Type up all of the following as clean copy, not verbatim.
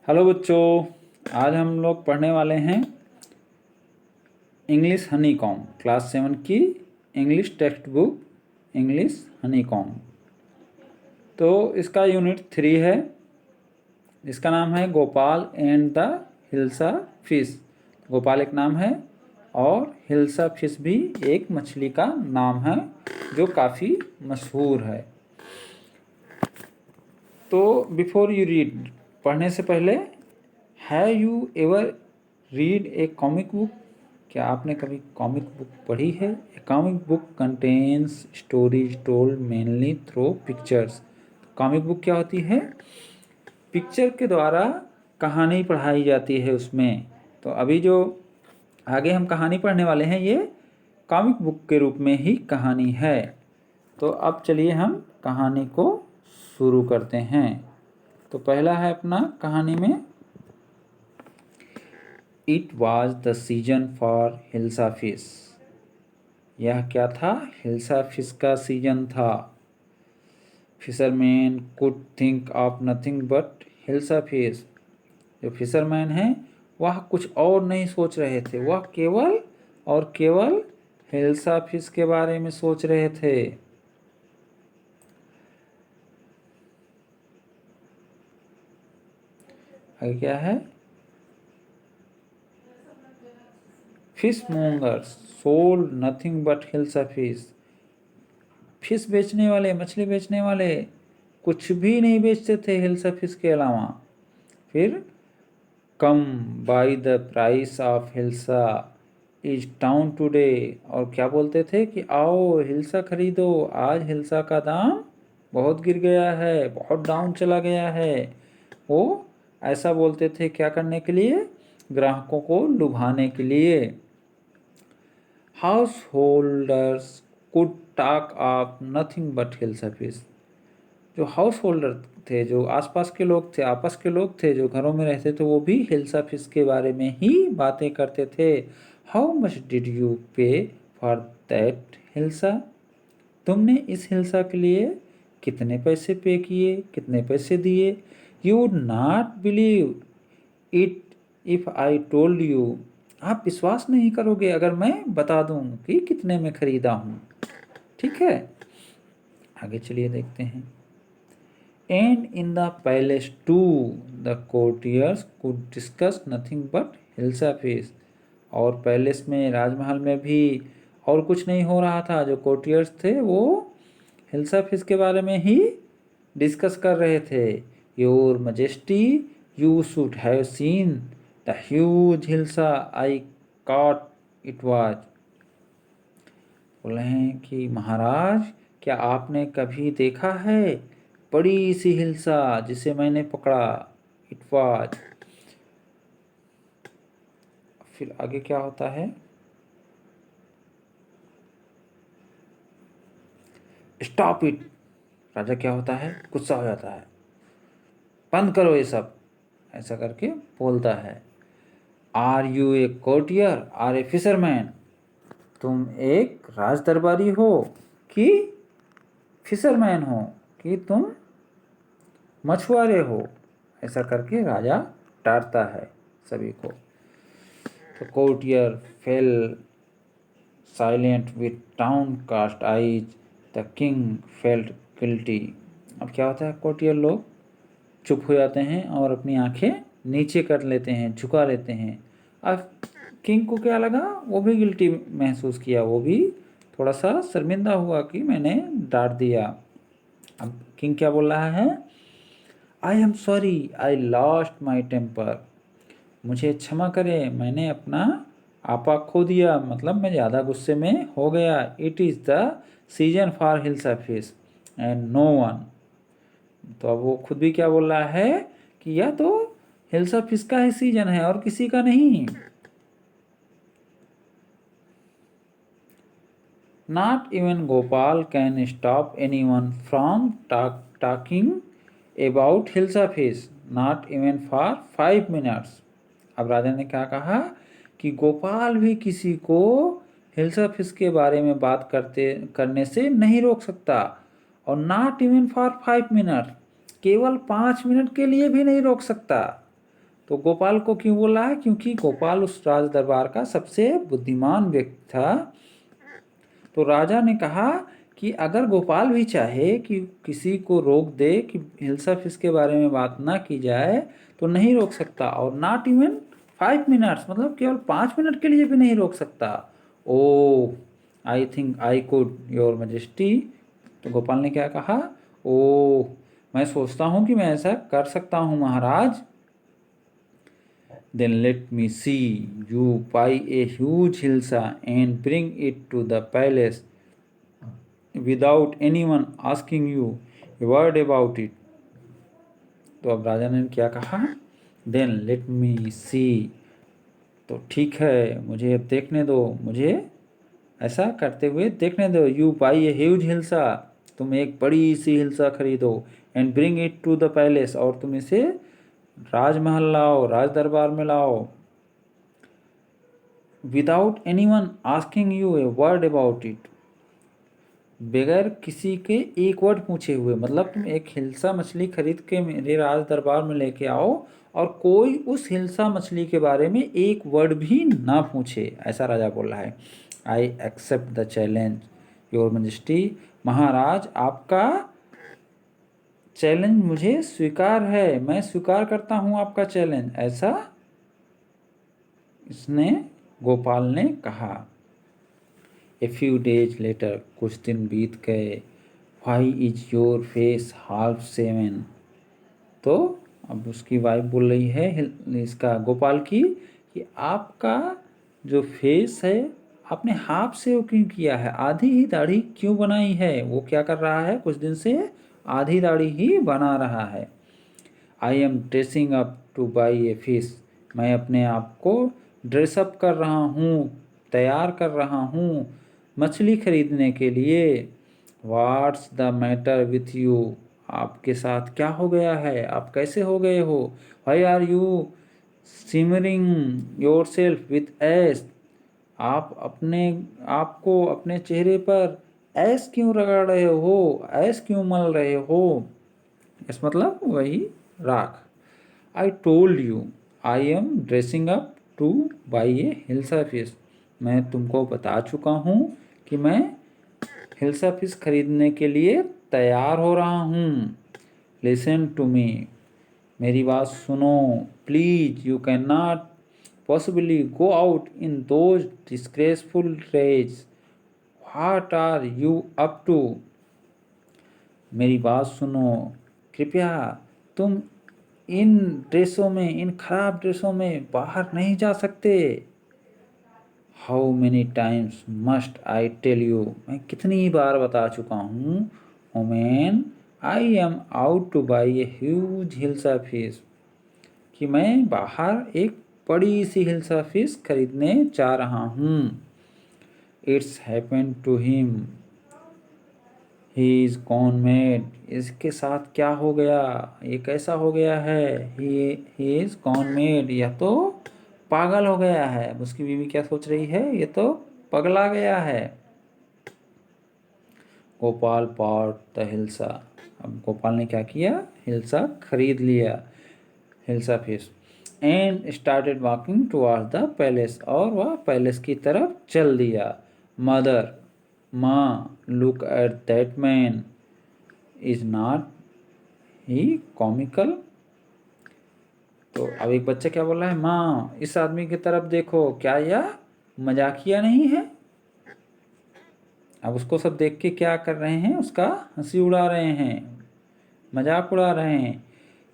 Hello बच्चों, आज हम लोग पढ़ने वाले हैं इंग्लिश हनीकॉम क्लास 7 की English text book English honeycomb. तो इसका यूनिट 3 है। इसका नाम है Gopal and the hilsa fish. Gopal एक नाम है और हिल्सा फिश भी एक मछली का नाम है जो काफ़ी मशहूर है। तो बिफोर यू रीड, पढ़ने से पहले, have you ever read a comic book? क्या आपने कभी कॉमिक बुक पढ़ी है? A comic book contains stories told mainly through pictures. Comic book क्या होती है? पिक्चर के द्वारा कहानी पढ़ाई जाती है उसमें। तो अभी जो आगे हम कहानी पढ़ने वाले हैं ये कॉमिक बुक के रूप में ही कहानी है। तो अब चलिए हम कहानी को शुरू करते हैं। तो पहला है अपना कहानी में, it was the season for hilsa fish. यह क्या था? हिल्सा फिश का सीजन था। Fisherman could think of nothing but hilsa fish. जो फिशरमैन हैं वह कुछ और नहीं सोच रहे थे, वह केवल और केवल हिल्सा फिश के बारे में सोच रहे थे। आगे क्या है? Fish mongers sold nothing but hilsa fish. Fish बेचने वाले, मछली बेचने वाले कुछ भी नहीं बेचते थे हिल्सा फिश के अलावा। फिर come by the price of hilsa is town today. और क्या बोलते थे कि आओ हिल्सा खरीदो, आज हिल्सा का दाम बहुत गिर गया है, बहुत डाउन चला गया है। वो ऐसा बोलते थे क्या करने के लिए? ग्राहकों को लुभाने के लिए। House holders could talk of nothing but hilsa fish. जो हाउस होल्डर थे, जो आसपास के लोग थे, आपस के लोग थे जो घरों में रहते थे, वो भी हिल्सा फिश के बारे में ही बातें करते थे। हाउ मच डिड यू पे फॉर दैट हिल्सा? तुमने इस हिल्सा के लिए कितने पैसे पे किए, कितने पैसे दिए? You would not believe it if I told you. आप विश्वास नहीं करोगे अगर मैं बता दूं कि कितने में खरीदा हूँ। ठीक है, आगे चलिए देखते हैं। And in the palace too, the courtiers could discuss nothing but hilsa fish. और पैलेस में, राजमहल में भी और कुछ नहीं हो रहा था। जो कोर्टियर्स थे वो हिल्सा फिश के बारे में ही डिस्कस कर रहे थे। Your majesty, you should have seen the huge hilsa I cot it was. बोल रहे हैं कि महाराज, क्या आपने कभी देखा है बड़ी सी हिल्सा जिसे मैंने पकड़ा? It was. फिर आगे क्या होता है? Stop it. राजा क्या होता है? गुस्सा हो जाता है। बंद करो ये सब, ऐसा करके बोलता है। Are you a courtier or a fisherman? तुम एक राज दरबारी हो कि फिशरमैन हो, कि तुम मछुआरे हो? ऐसा करके राजा डांटता है सभी को। तो courtier fail silent with downcast eyes. The king felt guilty. अब क्या होता है? कोर्टियर लोग चुप हो जाते हैं और अपनी आंखें नीचे कर लेते हैं, झुका लेते हैं। अब किंग को क्या लगा? वो भी गिल्टी महसूस किया, वो भी थोड़ा सा शर्मिंदा हुआ कि मैंने डांट दिया। अब किंग क्या बोल रहा है? I am sorry, I lost my temper. मुझे क्षमा करें, मैंने अपना आपा खो दिया, मतलब मैं ज़्यादा गुस्से में हो गया। It is the season for hilsa fish and no one. तो अब वो खुद भी क्या बोल रहा है कि यह तो हिल्सा फिश का ही सीजन है और किसी का नहीं। Not even Gopal can stop any one from talking about hilsa fish, not even for 5 minutes. अब राजा ने क्या कहा कि गोपाल भी किसी को हिल्सा फिश के बारे में बात करने से नहीं रोक सकता, और नॉट इवन फॉर 5 मिनट, केवल 5 मिनट के लिए भी नहीं रोक सकता। तो गोपाल को क्यों बोला है? क्योंकि गोपाल उस राज दरबार का सबसे बुद्धिमान व्यक्ति था। तो राजा ने कहा कि अगर गोपाल भी चाहे कि किसी को रोक दे कि हिल्सा फिश के बारे में बात ना की जाए तो नहीं रोक सकता, और नॉट इवन 5 मिनट्स, मतलब केवल 5 मिनट के लिए भी नहीं रोक सकता। Oh I think I could your majesty. तो गोपाल ने क्या कहा? ओ मैं सोचता हूँ कि मैं ऐसा कर सकता हूँ महाराज। Then let me see you buy a huge hilsa and bring it to the palace without anyone asking you a word about it. तो अब राजा ने क्या कहा? Then let me see, तो ठीक है मुझे अब देखने दो, मुझे ऐसा करते हुए देखने दो। You buy a huge hilsa, तुम एक बड़ी सी हिल्सा खरीदो, and bring it to the palace, और तुम इसे राजमहल लाओ, राज दरबार में लाओ। Without any one asking you a word about it, बगैर किसी के एक वर्ड पूछे हुए, मतलब तुम एक हिल्सा मछली खरीद के मेरे राज दरबार में लेके आओ और कोई उस हिल्सा मछली के बारे में एक वर्ड भी ना पूछे, ऐसा राजा बोल रहा है। I accept the challenge your majesty, महाराज आपका चैलेंज मुझे स्वीकार है, मैं स्वीकार करता हूँ आपका चैलेंज, ऐसा इसने गोपाल ने कहा। ए फ्यू डेज लेटर, कुछ दिन बीत गए। Why is your face half shaven, तो अब उसकी वाइफ बोल रही है इसका गोपाल की कि आपका जो फेस है आपने हाफ सेव क्यों किया है, आधी ही दाढ़ी क्यों बनाई है। वो क्या कर रहा है? कुछ दिन से आधी दाढ़ी ही बना रहा है। I M dressing up to buy a fish, मैं अपने आप को ड्रेसअप कर रहा हूँ, तैयार कर रहा हूँ मछली खरीदने के लिए। What's the matter with you, आपके साथ क्या हो गया है, आप कैसे हो गए हो। Why are you simmering yourself with ash, आप अपने आप को अपने चेहरे पर ऐश क्यों रगड़ रहे हो, ऐश क्यों मल रहे हो। इस मतलब वही राख। I told you I am dressing up to buy A hilsa fish, मैं तुमको बता चुका हूँ कि मैं हिल्सा फिश खरीदने के लिए तैयार हो रहा हूँ। लिसन टू मी, मेरी बात सुनो please. You can not possibly go out in those disgraceful rags, what are you up to. मेरी बात सुनो कृपया, तुम इन ड्रेसों में, इन खराब ड्रेसों में बाहर नहीं जा सकते। How many times must I tell you, मैं कितनी बार बता चुका हूँ woman, I am out to buy a huge hilsa fish, कि मैं बाहर एक बड़ी सी हिल्सा फिश खरीदने जा रहा हूँ। It's happen to him, he is gone mad, इसके साथ क्या हो गया, ये कैसा हो गया है। ही इज़ गॉन मैड, यह तो पागल हो गया है। उसकी बीवी क्या सोच रही है? ये तो पगला गया है। गोपाल बॉट द हिल्सा, अब गोपाल ने क्या किया? हिल्सा खरीद लिया, hilsa fish. And started walking towards the palace, और वह पैलेस की तरफ चल दिया। मदर, माँ, look at that man, is not he comical. तो अब एक बच्चा क्या बोल रहा है? माँ, इस आदमी की तरफ देखो, क्या यह मजाकिया नहीं है। अब उसको सब देख के क्या कर रहे हैं? उसका हंसी उड़ा रहे हैं, मजाक उड़ा रहे हैं।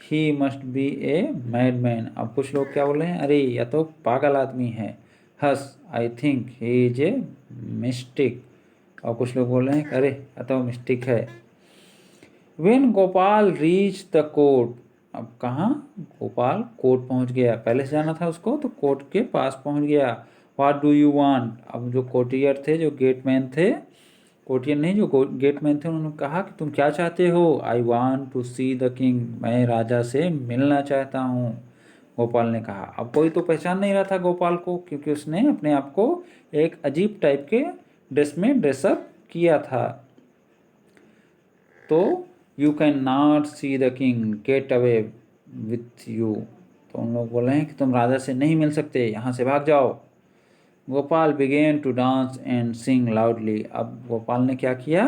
He must be a madman, अब कुछ लोग क्या बोल रहे हैं? अरे यह तो पागल आदमी है। हस, I think he is a mystic, और कुछ लोग बोल रहे हैं अरे यह तो मिस्टिक है। When Gopal reach the court, अब कहाँ? गोपाल कोर्ट पहुंच गया, पहले से जाना था उसको, तो कोर्ट के पास पहुंच गया। व्हाट डू यू वांट, अब जो कोर्टियर थे, जो गेटमैन थे, कोर्टियर नहीं, जो गेटमैन थे, उन्होंने कहा कि तुम क्या चाहते हो? I want to see the king, मैं राजा से मिलना चाहता हूँ, गोपाल ने कहा। अब कोई तो पहचान नहीं रहा था गोपाल को, क्योंकि उसने अपने आप को एक अजीब टाइप के ड्रेस में ड्रेसअप किया था। तो you can not C the king, get away with you, तो उन लोग बोल रहे हैं कि तुम राजा से नहीं मिल सकते, यहाँ से भाग जाओ। Gopal began to dance and sing loudly. अब गोपाल ने क्या किया,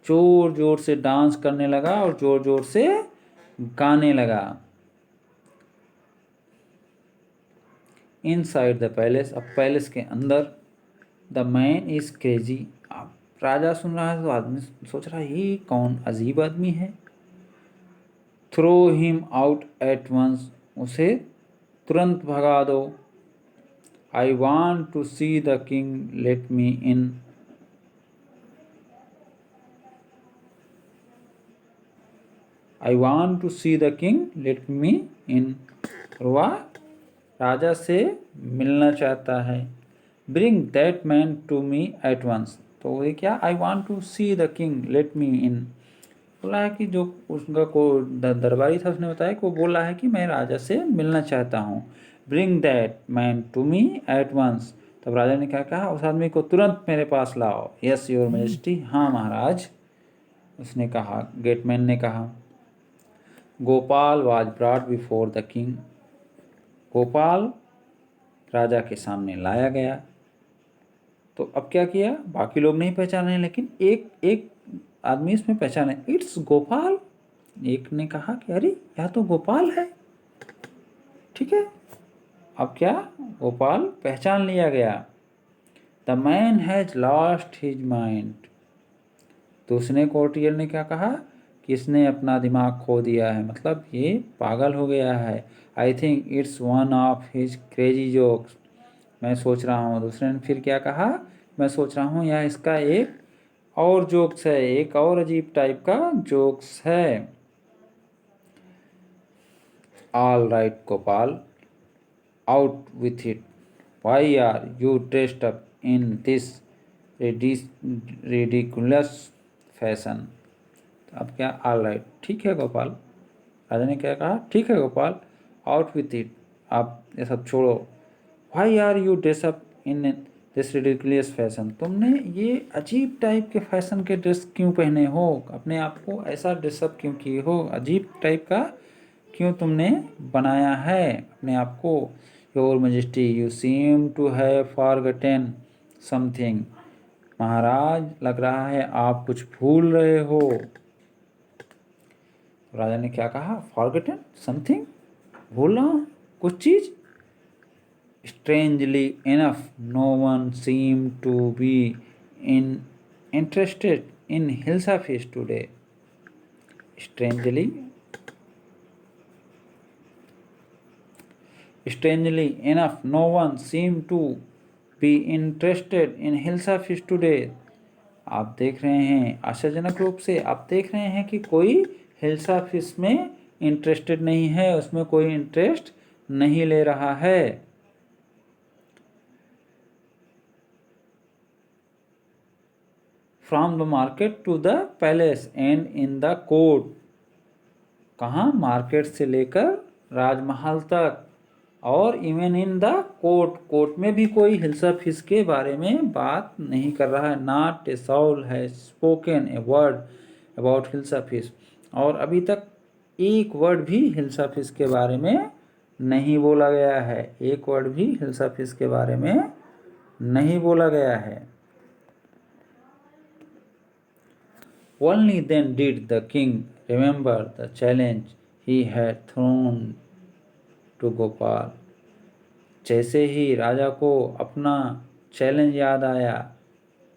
जोर जोर से डांस करने लगा और जोर जोर से गाने लगा। इनसाइड द पैलेस, अब पैलेस के अंदर, द मैन इज क्रेजी। अब राजा सुन रहा है तो आदमी सोच रहा है ये कौन अजीब आदमी है। Throw him out at once, उसे तुरंत भगा दो। I want to see the king, let me in. I want to see the king, let me in. वह राजा से मिलना चाहता है। Bring that man to me at once, तो ये क्या, I want to see the king, let me in. बोला है कि जो उसका को दरबारी था उसने बताया कि वो बोल रहा है कि मैं राजा से मिलना चाहता हूँ। Bring that man to me at once, तब राजा ने क्या कहा, उस आदमी को तुरंत मेरे पास लाओ। यस योर मैजेस्टी, हाँ महाराज, उसने कहा, गेटमैन ने कहा। Gopal was brought before the king, Gopal राजा के सामने लाया गया। तो अब क्या किया, बाकी लोग नहीं पहचाने, लेकिन एक एक आदमी इसमें पहचाने, इट्स गोपाल। एक ने कहा कि अरे यह तो गोपाल है। ठीक है, अब क्या, गोपाल पहचान लिया गया। The man has lost his mind, दूसरे कोर्टियर ने क्या कहा कि इसने अपना दिमाग खो दिया है, मतलब ये पागल हो गया है। I think it's one of his crazy jokes, मैं सोच रहा हूँ। दूसरे ने फिर क्या कहा, मैं सोच रहा हूँ यह इसका एक और जोक्स है, एक और अजीब टाइप का जोक्स है। All right Gopal, out with it, why are you dressed up in this ridiculous fashion. अब क्या, ऑल राइट, ठीक है गोपाल, राजा ने क्या कहा, ठीक है गोपाल, आउट विथ इट, आप ये सब छोड़ो। Why are you dress up in this ridiculous fashion, तुमने ये अजीब टाइप के फैशन के ड्रेस क्यों पहने हो, अपने आप को ऐसा ड्रेसअप क्यों किए हो, अजीब टाइप का क्यों तुमने बनाया है अपने आप को। Your majesty you seem to have forgotten something, महाराज लग रहा है आप कुछ भूल रहे हो। राजा ने क्या कहा, फॉरगॉटन समथिंग, भूल रहा हूँ कुछ चीज़। Strangely enough no one seem to be interested in hilsa feast today. Strangely enough, no one seemed to be interested in Hilsa Fish today. आप देख रहे हैं, आश्चर्यजनक रूप से आप देख रहे हैं कि कोई हिल्सा फिश में इंटरेस्टेड नहीं है, उसमें कोई इंटरेस्ट नहीं ले रहा है। From the market to the palace and in the court, कहाँ, मार्केट से लेकर राजमहल तक, और even in the court, court में भी कोई हिल्सा फिश के बारे में बात नहीं कर रहा है। Not a soul has spoken a word about hilsa fish, और अभी तक एक वर्ड भी हिल्सा फिश के बारे में नहीं बोला गया है, एक वर्ड भी हिल्सा फिश के बारे में नहीं बोला गया है। Only then did the king remember the challenge he had thrown to Gopal, जैसे ही राजा को अपना चैलेंज याद आया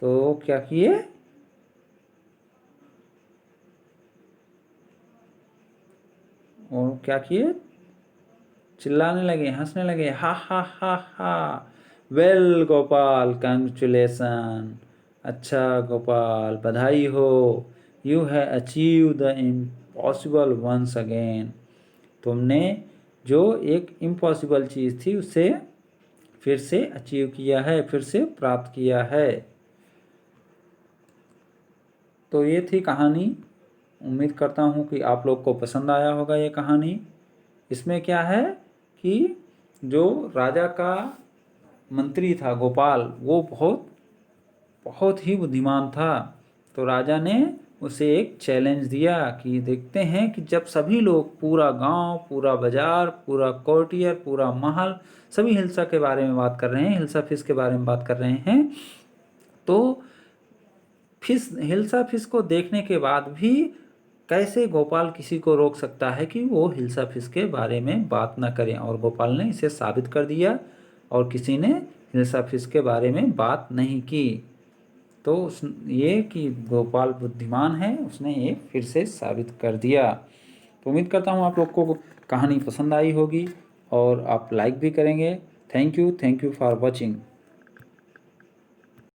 तो क्या किए, और क्या किए, चिल्लाने लगे, हंसने लगे, हा हा हा हा। वेल गोपाल, कंग्रेचुलेसन, अच्छा गोपाल, बधाई हो, you have achieve the impossible once again, तुमने जो एक इम्पॉसिबल चीज़ थी उसे फिर से अचीव किया है, फिर से प्राप्त किया है। तो ये थी कहानी, उम्मीद करता हूँ कि आप लोग को पसंद आया होगा ये कहानी। इसमें क्या है कि जो राजा का मंत्री था गोपाल, वो बहुत बहुत ही बुद्धिमान था, तो राजा ने उसे एक चैलेंज दिया कि देखते हैं कि जब सभी लोग, पूरा गांव, पूरा बाजार, पूरा कोर्टियर, पूरा महल, सभी हिल्सा के बारे में बात कर रहे हैं, हिल्सा फिश के बारे में बात कर रहे हैं, तो हिल्सा फिश को देखने के बाद भी कैसे गोपाल किसी को रोक सकता है कि वो हिल्सा फिश के बारे में बात ना करें। और गोपाल ने इसे साबित कर दिया और किसी ने हिल्सा फिश के बारे में बात नहीं की। तो ये कि गोपाल बुद्धिमान है, उसने ये फिर से साबित कर दिया। तो उम्मीद करता हूँ आप लोग को कहानी पसंद आई होगी और आप लाइक भी करेंगे। Thank you for watching.